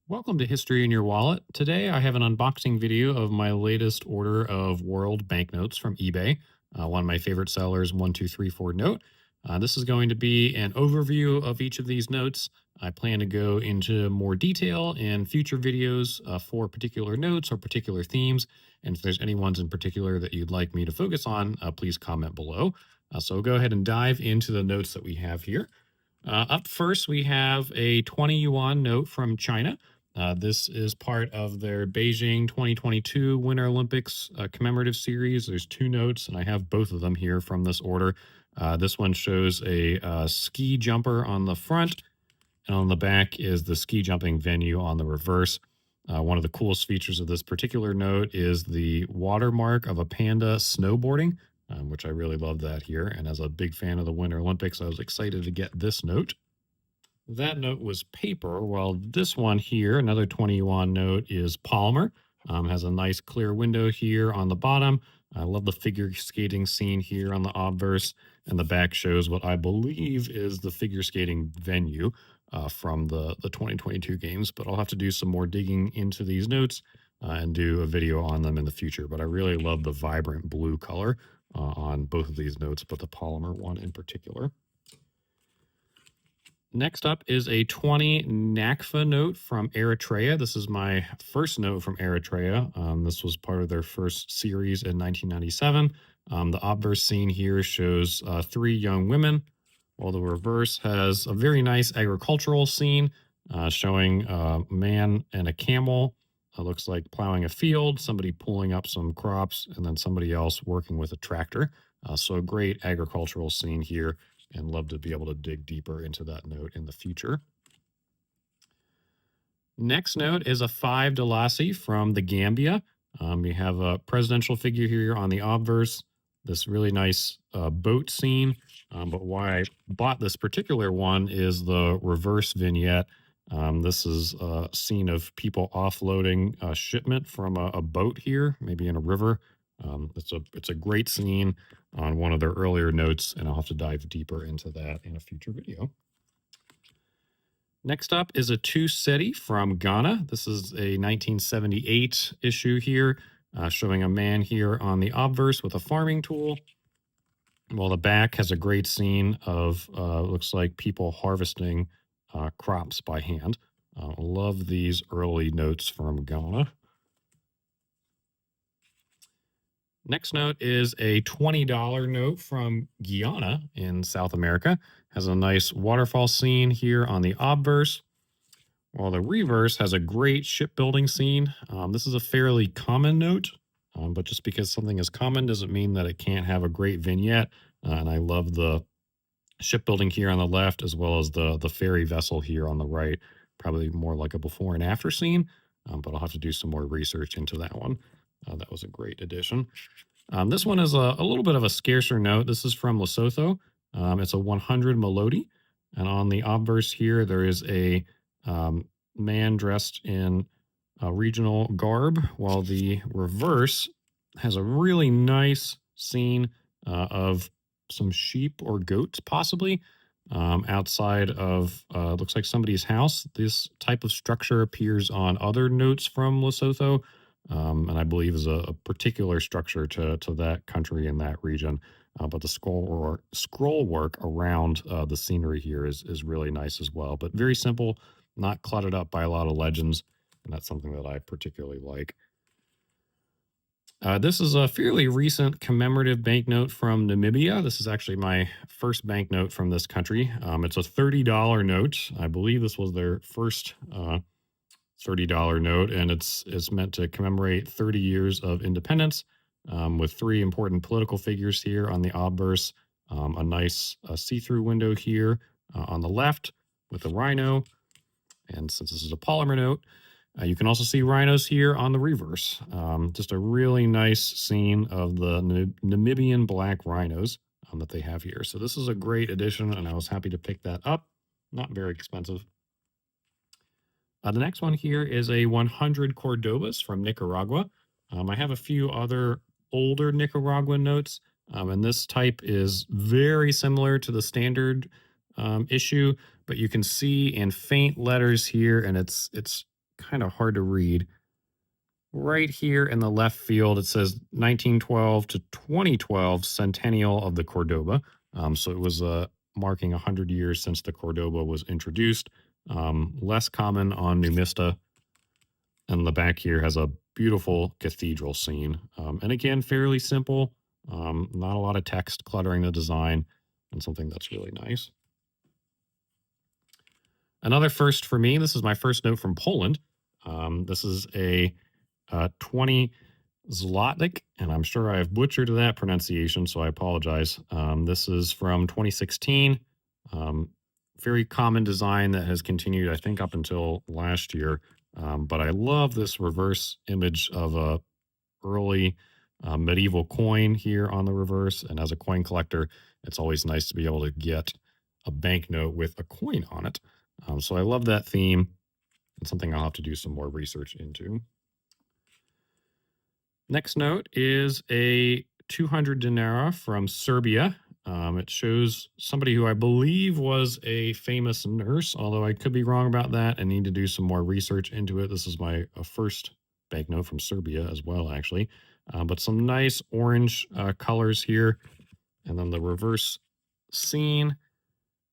Welcome to History in Your Wallet. Today I have an unboxing video of my latest order of world banknotes from eBay. One of my favorite sellers, 1234 Note. This is going to be an overview of each of these notes. I plan to go into more detail in future videos for particular notes or particular themes. And if there's any ones in particular that you'd like me to focus on, please comment below. So we'll go ahead and dive into the notes that we have here. Up first, we have a 20 yuan note from China. This is part of their Beijing 2022 Winter Olympics commemorative series. There's two notes, and I have both of them here from this order. This one shows a ski jumper on the front, and on the back is the ski jumping venue on the reverse. One of the coolest features of this particular note is the watermark of a panda snowboarding, which I really love that here. And as a big fan of the Winter Olympics, I was excited to get this note. That note was paper, while this one here, another 20 yuan note, is polymer. Has a nice clear window here on the bottom. I love the figure skating scene here on the obverse, and the back shows what I believe is the figure skating venue from the 2022 games. But I'll have to do some more digging into these notes and do a video on them in the future. But I really love the vibrant blue color on both of these notes, but the polymer one in particular. Next up is a 20 NACFA note from Eritrea. This is my first note from Eritrea. This was part of their first series in 1997. The obverse scene here shows three young women, while the reverse has a very nice agricultural scene showing a man and a camel. It looks like plowing a field, somebody pulling up some crops, and then somebody else working with a tractor. So a great agricultural scene here, and love to be able to dig deeper into that note in the future. Next note is a 5 Dalasi from the Gambia. We have a presidential figure here on the obverse, this really nice boat scene. But why I bought this particular one is the reverse vignette. This is a scene of people offloading a shipment from a boat here, maybe in a river. It's a great scene on one of their earlier notes, and I'll have to dive deeper into that in a future video. Next up is a 2 Seti from Ghana. This is a 1978 issue here, showing a man here on the obverse with a farming tool. While the back has a great scene of, looks like people harvesting crops by hand. Love these early notes from Ghana. Next note is a $20 note from Guyana in South America. Has a nice waterfall scene here on the obverse, while the reverse has a great shipbuilding scene. This is a fairly common note, but just because something is common doesn't mean that it can't have a great vignette. And I love the shipbuilding here on the left, as well as the ferry vessel here on the right. Probably more like a before and after scene, but I'll have to do some more research into that one. That was a great addition. This one is a little bit of a scarcer note. This is from Lesotho. It's a 100 Melody. And on the obverse here, there is a man dressed in a regional garb, while the reverse has a really nice scene of some sheep or goats, possibly, outside of, looks like somebody's house. This type of structure appears on other notes from Lesotho, and I believe is a particular structure to that country and that region. But the scroll work around the scenery here is really nice as well. But very simple, not cluttered up by a lot of legends, and that's something that I particularly like. This is a fairly recent commemorative banknote from Namibia. This is actually my first banknote from this country. It's a $30 note. I believe this was their first $30 note, and it's meant to commemorate 30 years of independence, with three important political figures here on the obverse. A nice see-through window here on the left with a rhino, and since this is a polymer note, you can also see rhinos here on the reverse. Just a really nice scene of the Namibian black rhinos that they have here. So this is a great addition, and I was happy to pick that up. Not very expensive. The next one here is a 100 Cordobas from Nicaragua. I have a few other older Nicaraguan notes, and this type is very similar to the standard issue, but you can see in faint letters here, and it's kind of hard to read. Right here in the left field, it says 1912 to 2012 centennial of the Cordoba. So it was marking 100 years since the Cordoba was introduced. Less common on Numista. And the back here has a beautiful cathedral scene. And again, fairly simple. Not a lot of text cluttering the design, and something that's really nice. Another first for me, this is my first note from Poland. This is a 20 Zlotnik, and I'm sure I have butchered that pronunciation, so I apologize. This is from 2016. Um, Very common design that has continued, I think, up until last year. But I love this reverse image of a early medieval coin here on the reverse. And as a coin collector, it's always nice to be able to get a banknote with a coin on it. So I love that theme. It's something I'll have to do some more research into. Next note is a 200 dinara from Serbia. It shows somebody who I believe was a famous nurse, although I could be wrong about that and need to do some more research into it. This is my first banknote from Serbia as well, actually. But some nice orange colors here. And then the reverse scene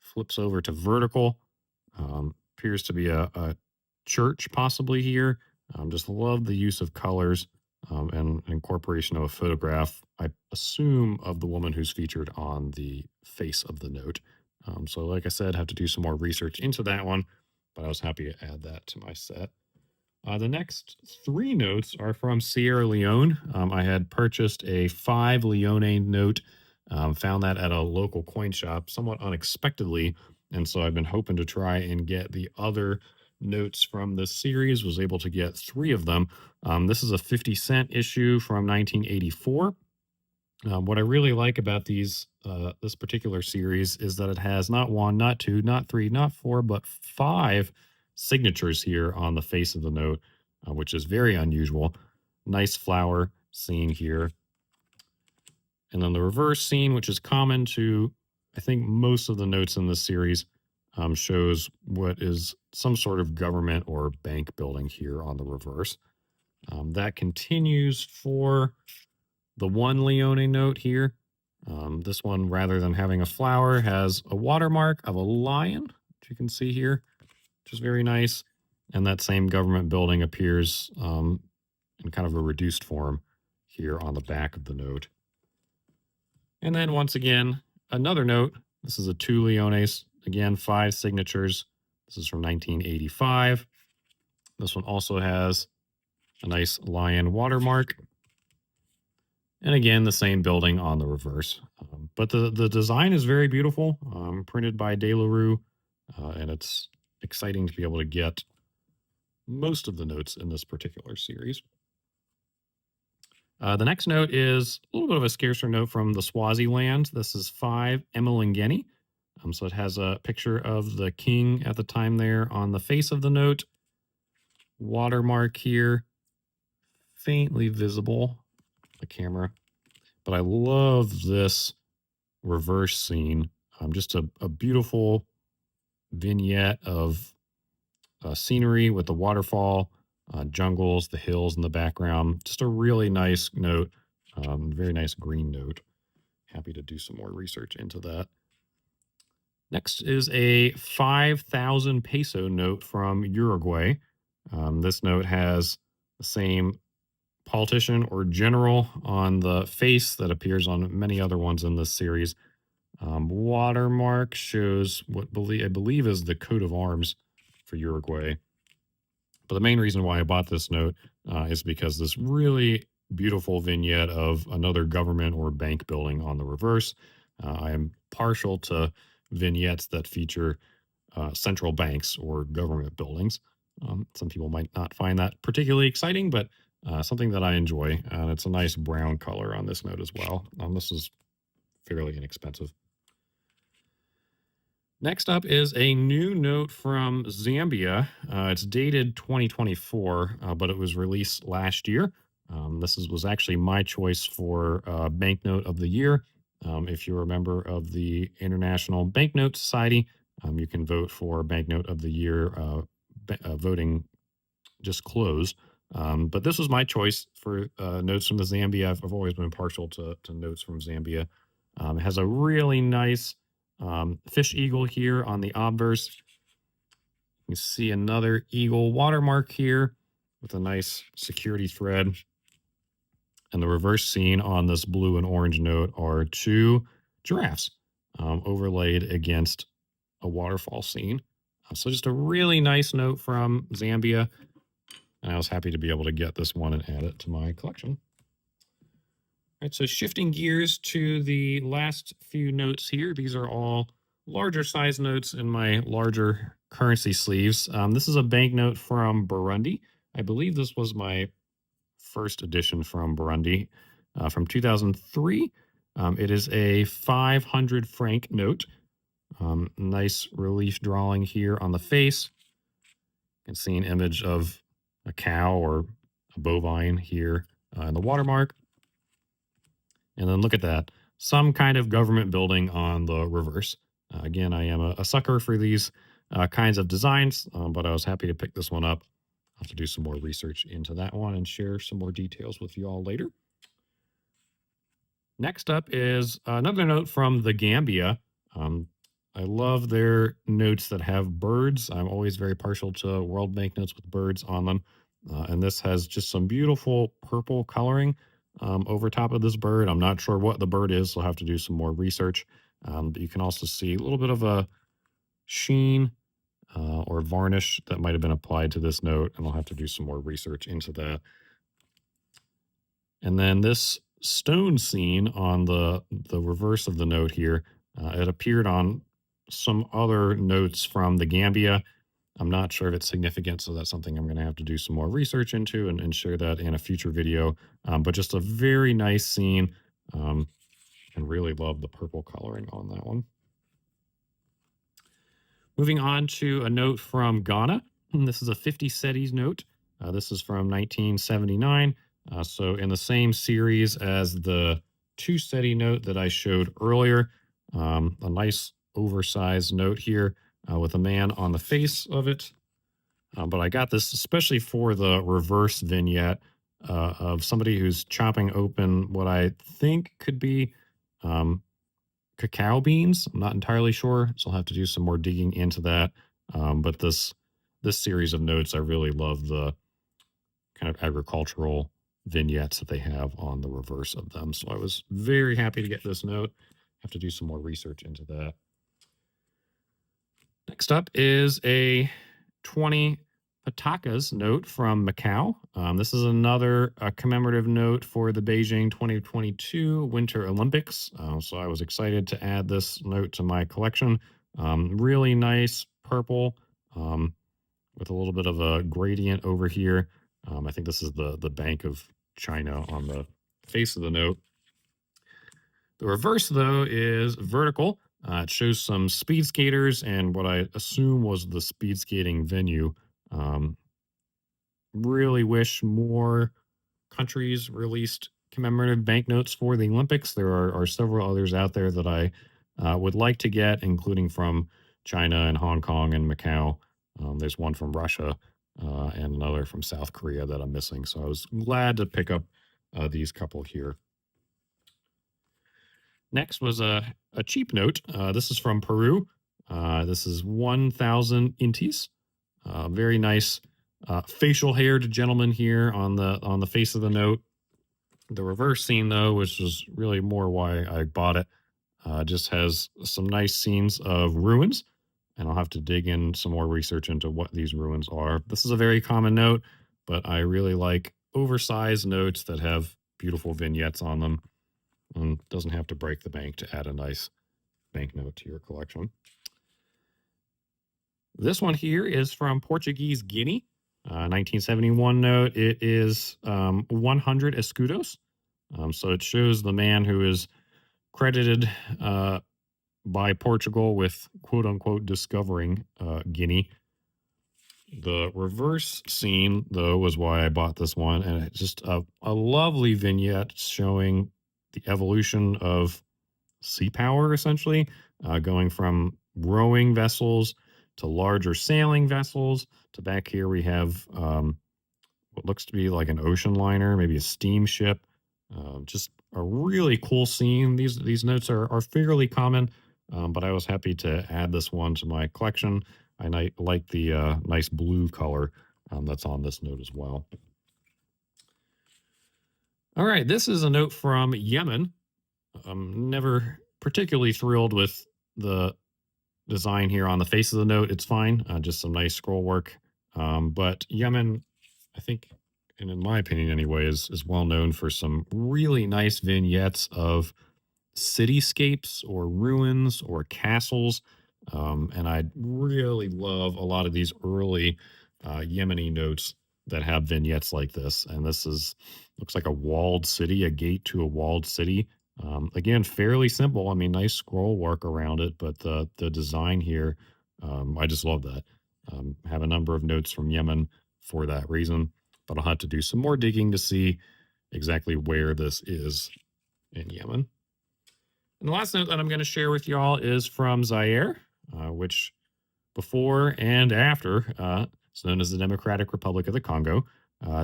flips over to vertical. Appears to be a church possibly here. Just love the use of colors and incorporation of a photograph, I assume, of the woman who's featured on the face of the note. So, like I said, have to do some more research into that one, but I was happy to add that to my set. The next three notes are from Sierra Leone. I had purchased a 5 Leone note, found that at a local coin shop somewhat unexpectedly. And so I've been hoping to try and get the other notes from this series, was able to get 3 of them. This is a 50-cent issue from 1984. What I really like about this particular series is that it has not 1, not 2, not 3, not 4, but 5 signatures here on the face of the note, which is very unusual. Nice flower scene here. And then the reverse scene, which is common to, I think, most of the notes in this series, shows what is some sort of government or bank building here on the reverse. That continues for the 1 Leone note here. This one, rather than having a flower, has a watermark of a lion, which you can see here, which is very nice. And that same government building appears in kind of a reduced form here on the back of the note. And then once again, another note. This is a 2 Leones. Again, 5 signatures. This is from 1985. This one also has a nice lion watermark. And again, the same building on the reverse. But the design is very beautiful, printed by De La Rue, and it's exciting to be able to get most of the notes in this particular series. The next note is a little bit of a scarcer note from the Swaziland. This is 5 Emilingeni. So it has a picture of the king at the time there on the face of the note. Watermark here, faintly visible, the camera. But I love this reverse scene. Just a beautiful vignette of scenery with the waterfall, jungles, the hills in the background. Just a really nice note. Very nice green note. Happy to do some more research into that. Next is a 5,000 peso note from Uruguay. This note has the same politician or general on the face that appears on many other ones in this series. Watermark shows what I believe is the coat of arms for Uruguay. But the main reason why I bought this note is because this really beautiful vignette of another government or bank building on the reverse. I am partial to vignettes that feature central banks or government buildings. Some people might not find that particularly exciting, but something that I enjoy. And it's a nice brown color on this note as well. This is fairly inexpensive. Next up is a new note from Zambia. It's dated 2024, but it was released last year. This was actually my choice for Banknote of the Year. If you're a member of the International Banknote Society, you can vote for Banknote of the Year voting just closed. But this was my choice for notes from the Zambia. I've always been partial to notes from Zambia. It has a really nice fish eagle here on the obverse. You see another eagle watermark here with a nice security thread. And the reverse scene on this blue and orange note are two giraffes overlaid against a waterfall scene. So just a really nice note from Zambia. And I was happy to be able to get this one and add it to my collection. All right, so shifting gears to the last few notes here. These are all larger size notes in my larger currency sleeves. This is a banknote from Burundi. I believe this was my first edition from Burundi from 2003. It is a 500 franc note. Nice relief drawing here on the face. You can see an image of a cow or a bovine here in the watermark. And then look at that. Some kind of government building on the reverse. Again, I am a sucker for these kinds of designs, but I was happy to pick this one up. I'll have to do some more research into that one and share some more details with you all later. Next up is another note from the Gambia. I love their notes that have birds. I'm always very partial to world banknotes with birds on them. And this has just some beautiful purple coloring over top of this bird. I'm not sure what the bird is, so I'll have to do some more research. But you can also see a little bit of a sheen or varnish that might have been applied to this note, and I'll have to do some more research into that. And then this stone scene on the reverse of the note here, it appeared on some other notes from the Gambia. I'm not sure if it's significant, so that's something I'm going to have to do some more research into and share that in a future video. But just a very nice scene, and really love the purple coloring on that one. Moving on to a note from Ghana. This is a 50 cedis note. This is from 1979. So in the same series as the 2 cedi note that I showed earlier, a nice oversized note here with a man on the face of it. But I got this especially for the reverse vignette of somebody who's chopping open what I think could be cacao beans. I'm not entirely sure, so I'll have to do some more digging into that. But this series of notes, I really love the kind of agricultural vignettes that they have on the reverse of them. So I was very happy to get this note. Have to do some more research into that. Next up is a 20 patakas note from Macau. This is another commemorative note for the Beijing 2022 Winter Olympics. So I was excited to add this note to my collection. Really nice purple with a little bit of a gradient over here. I think this is the Bank of China on the face of the note. The reverse, though, is vertical. It shows some speed skaters and what I assume was the speed skating venue. Really wish more countries released commemorative banknotes for the Olympics. There are several others out there that I would like to get, including from China and Hong Kong and Macau. There's one from Russia and another from South Korea that I'm missing. So I was glad to pick up these couple here. Next was a cheap note. This is from Peru. This is 1,000 intis. Very nice facial haired gentleman here on the face of the note. The reverse scene, though, which was really more why I bought it, just has some nice scenes of ruins. And I'll have to dig in some more research into what these ruins are. This is a very common note, but I really like oversized notes that have beautiful vignettes on them. And doesn't have to break the bank to add a nice banknote to your collection. This one here is from Portuguese Guinea, 1971 note. It is 100 escudos. So it shows the man who is credited by Portugal with quote unquote discovering Guinea. The reverse scene, though, was why I bought this one. And it's just a lovely vignette showing the evolution of sea power, essentially, going from rowing vessels to larger sailing vessels. To back here, we have what looks to be like an ocean liner, maybe a steamship. Just a really cool scene. These notes are fairly common, but I was happy to add this one to my collection. Like the nice blue color that's on this note as well. All right, this is a note from Yemen. I'm never particularly thrilled with the design here on the face of the note. It's fine, just some nice scroll work. But Yemen, I think, and in my opinion anyway, is well known for some really nice vignettes of cityscapes or ruins or castles. And I really love a lot of these early Yemeni notes that have vignettes like this. And this is looks like a walled city, a gate to a walled city. Again, fairly simple. I mean, nice scroll work around it, but the design here, I just love that. Have a number of notes from Yemen for that reason, but I'll have to do some more digging to see exactly where this is in Yemen. And the last note that I'm going to share with y'all is from Zaire, which before and after it's known as the Democratic Republic of the Congo.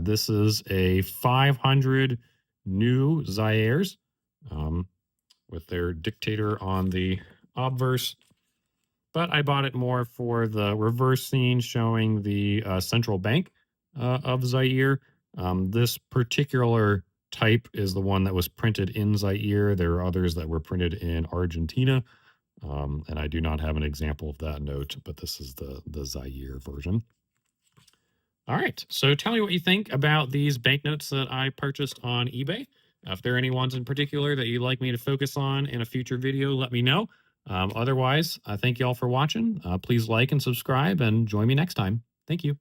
This is a 500 new Zaires with their dictator on the obverse. But I bought it more for the reverse scene showing the central bank of Zaire. This particular type is the one that was printed in Zaire. There are others that were printed in Argentina. And I do not have an example of that note, but this is the Zaire version. All right. So tell me what you think about these banknotes that I purchased on eBay. If there are any ones in particular that you'd like me to focus on in a future video, let me know. Otherwise, I thank you all for watching. Please like and subscribe and join me next time. Thank you.